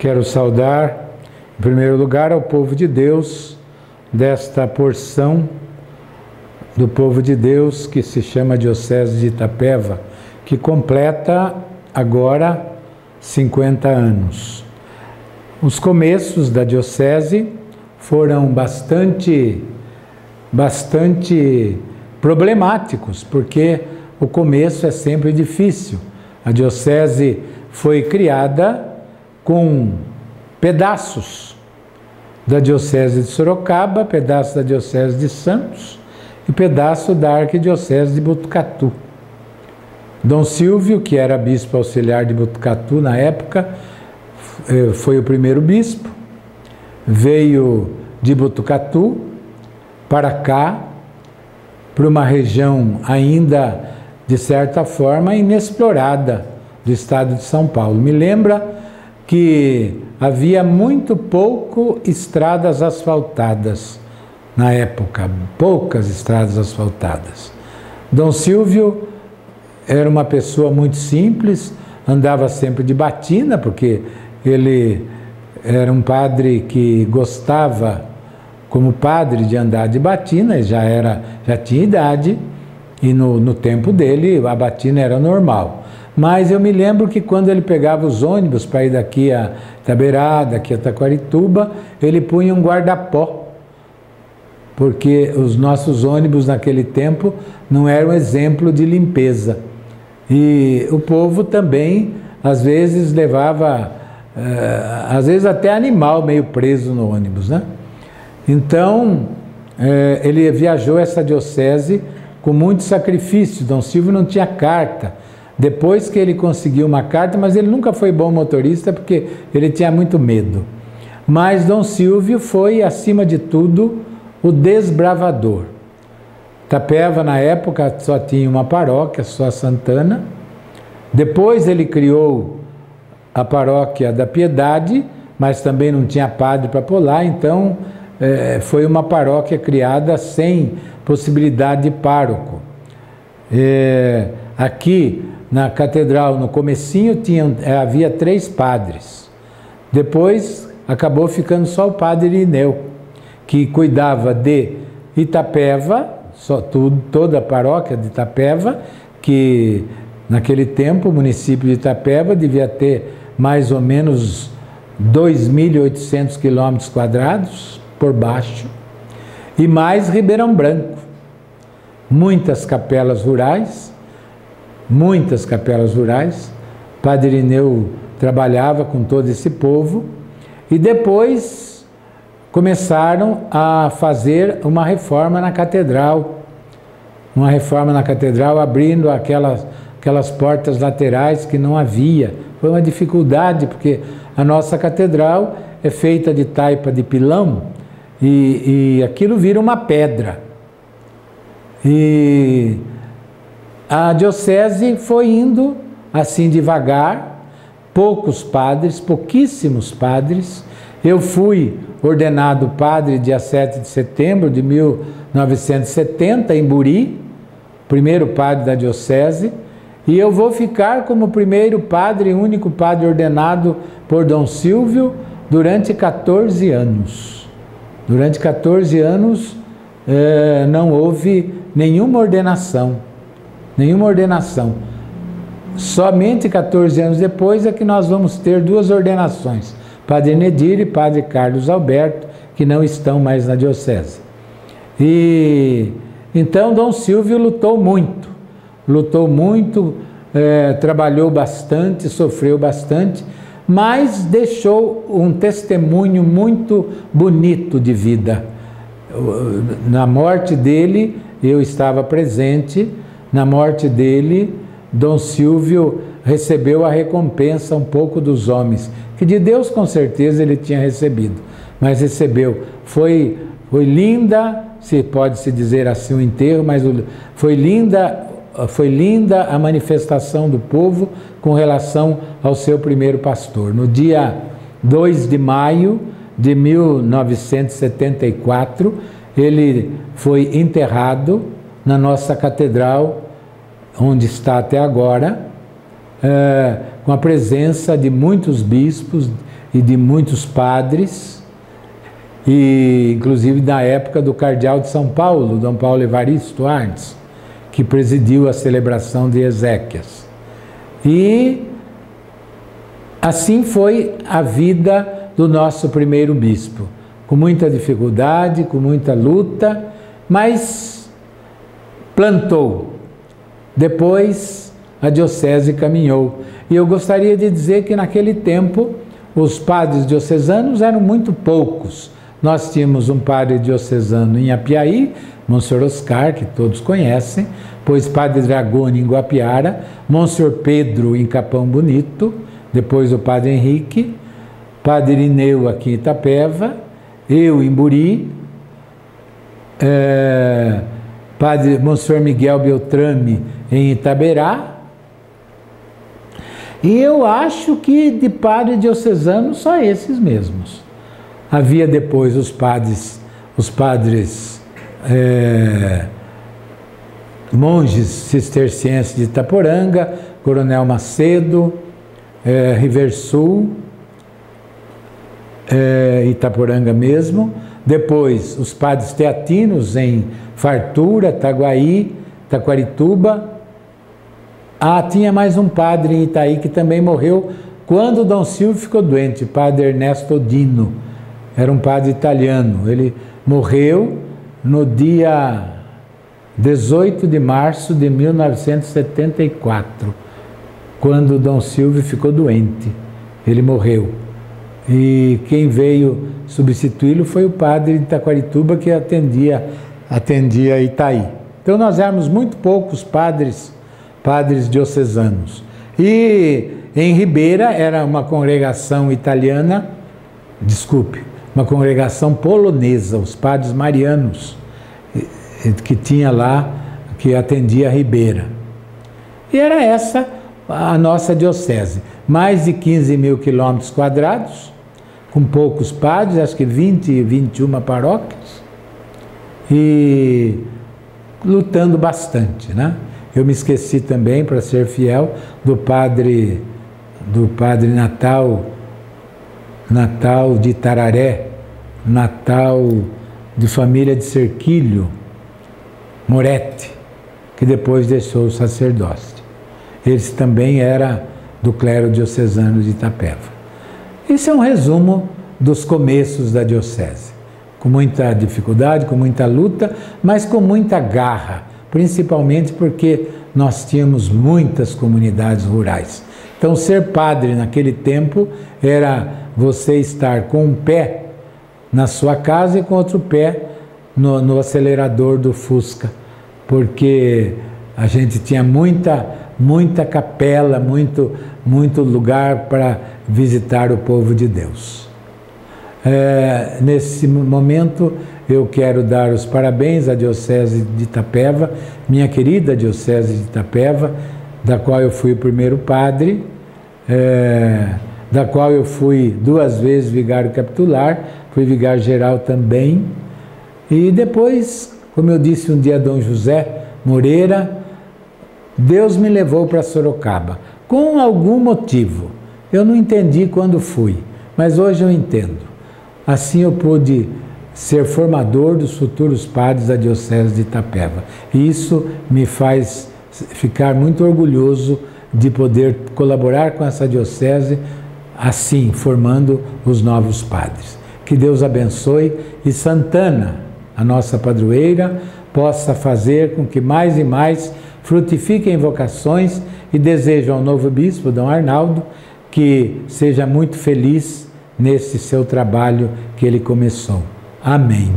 Quero saudar, em primeiro lugar, ao povo de Deus, desta porção do povo de Deus que se chama Diocese de Itapeva, que completa agora 50 anos. Os começos da Diocese foram bastante problemáticos, porque o começo é sempre difícil. A Diocese foi criada com pedaços da Diocese de Sorocaba, pedaço da Diocese de Santos e pedaço da Arquidiocese de Botucatu. Dom Silvio, que era bispo auxiliar de Botucatu na época, foi o primeiro bispo, veio de Botucatu para cá, para uma região ainda, de certa forma, inexplorada do estado de São Paulo. Me lembra que havia muito pouco estradas asfaltadas na época, poucas estradas asfaltadas. Dom Silvio era uma pessoa muito simples, andava sempre de batina, porque ele era um padre que gostava, como padre, de andar de batina, já tinha idade, e no tempo dele a batina era normal. Mas eu me lembro que quando ele pegava os ônibus para ir daqui a Itaberá, daqui a Taquarituba, ele punha um guarda-pó, porque os nossos ônibus naquele tempo não eram exemplo de limpeza. E o povo também, às vezes, levava, às vezes até animal meio preso no ônibus, né? Então, ele viajou essa diocese com muito sacrifício. Dom Silvio não tinha carta. Depois que ele conseguiu uma carta, mas ele nunca foi bom motorista porque ele tinha muito medo. Mas Dom Silvio foi, acima de tudo, o desbravador. Itapeva, na época, só tinha uma paróquia, só a Santana. Depois ele criou a paróquia da Piedade, mas também não tinha padre para pôr lá, então foi uma paróquia criada sem possibilidade de pároco. Aqui na catedral, no comecinho, havia 3 padres. Depois acabou ficando só o padre Irineu, que cuidava de Itapeva, toda a paróquia de Itapeva, que naquele tempo o município de Itapeva devia ter mais ou menos 2.800 quilômetros quadrados por baixo, e mais Ribeirão Branco. Muitas capelas rurais, Padre Irineu trabalhava com todo esse povo, e depois começaram a fazer uma reforma na catedral, abrindo aquelas portas laterais que não havia. Foi uma dificuldade, porque a nossa catedral é feita de taipa de pilão, e aquilo vira uma pedra. E a diocese foi indo assim devagar, pouquíssimos padres. Eu fui ordenado padre dia 7 de setembro de 1970 em Buri, primeiro padre da diocese, e eu vou ficar como primeiro padre, único padre ordenado por Dom Silvio durante 14 anos. Durante 14 anos não houve nenhuma ordenação. Somente 14 anos depois é que nós vamos ter 2 ordenações, Padre Nedir e Padre Carlos Alberto, que não estão mais na diocese. E então Dom Silvio lutou muito, trabalhou bastante, sofreu bastante, mas deixou um testemunho muito bonito de vida. Na morte dele, eu estava presente. Na morte dele, Dom Silvio recebeu a recompensa um pouco dos homens, que de Deus com certeza ele tinha recebido, mas recebeu. Foi linda, se pode-se dizer assim o enterro, mas foi linda a manifestação do povo com relação ao seu primeiro pastor. No dia 2 de maio de 1974, ele foi enterrado na nossa catedral, onde está até agora, com a presença de muitos bispos e de muitos padres, e inclusive da época do cardeal de São Paulo, Dom Paulo Evaristo Arnes, que presidiu a celebração de Ezequias. E assim foi a vida do nosso primeiro bispo, com muita dificuldade, com muita luta, mas plantou. Depois a diocese caminhou. E eu gostaria de dizer que naquele tempo os padres diocesanos eram muito poucos. Nós tínhamos um padre diocesano em Apiaí, Monsenhor Oscar, que todos conhecem, depois Padre Dragoni em Guapiara, Monsenhor Pedro em Capão Bonito, depois o Padre Henrique, Padre Irineu aqui em Itapeva, eu em Buri, Padre Monsenhor Miguel Beltrame em Itaberá, e eu acho que de padre diocesano só esses mesmos. Havia depois os padres monges cistercienses de Itaporanga, Coronel Macedo, Riversul, Itaporanga mesmo. Depois os padres teatinos em Fartura, Itaguaí, Taquarituba. Tinha mais um padre em Itaí que também morreu quando Dom Silvio ficou doente, Padre Ernesto Dino. Era um padre italiano. Ele morreu no dia 18 de março de 1974, quando Dom Silvio ficou doente. Ele morreu. E quem veio substituí-lo foi o padre de Taquarituba, que atendia Itaí. Então nós éramos muito poucos padres diocesanos. E em Ribeira era uma congregação italiana, uma congregação polonesa, os padres marianos, que tinha lá, que atendia Ribeira. E era essa a nossa diocese. Mais de 15 mil quilômetros quadrados, com poucos padres, acho que 20, 21 paróquias, e lutando bastante, né? Eu me esqueci também, para ser fiel, do padre Natal de Itararé, Natal de família de Cerquilho, Moretti, que depois deixou o sacerdócio. Esse também era do clero diocesano de Itapeva. Isso é um resumo dos começos da diocese, com muita dificuldade, com muita luta, mas com muita garra, principalmente porque nós tínhamos muitas comunidades rurais. Então, ser padre naquele tempo era você estar com um pé na sua casa e com outro pé no acelerador do Fusca, porque a gente tinha muita capela, muito lugar para visitar o povo de Deus. Nesse momento, eu quero dar os parabéns à Diocese de Itapeva, minha querida Diocese de Itapeva, da qual eu fui o primeiro padre, da qual eu fui 2 vezes vigário capitular, fui vigário geral também, e depois, como eu disse um dia a Dom José Moreira, Deus me levou para Sorocaba, com algum motivo. Eu não entendi quando fui, mas hoje eu entendo. Assim eu pude ser formador dos futuros padres da Diocese de Itapeva. E isso me faz ficar muito orgulhoso de poder colaborar com essa diocese, assim, formando os novos padres. Que Deus abençoe e Santana, a nossa padroeira, possa fazer com que mais e mais frutifiquem vocações, e desejo ao novo bispo, Dom Arnaldo, que seja muito feliz nesse seu trabalho que ele começou. Amém.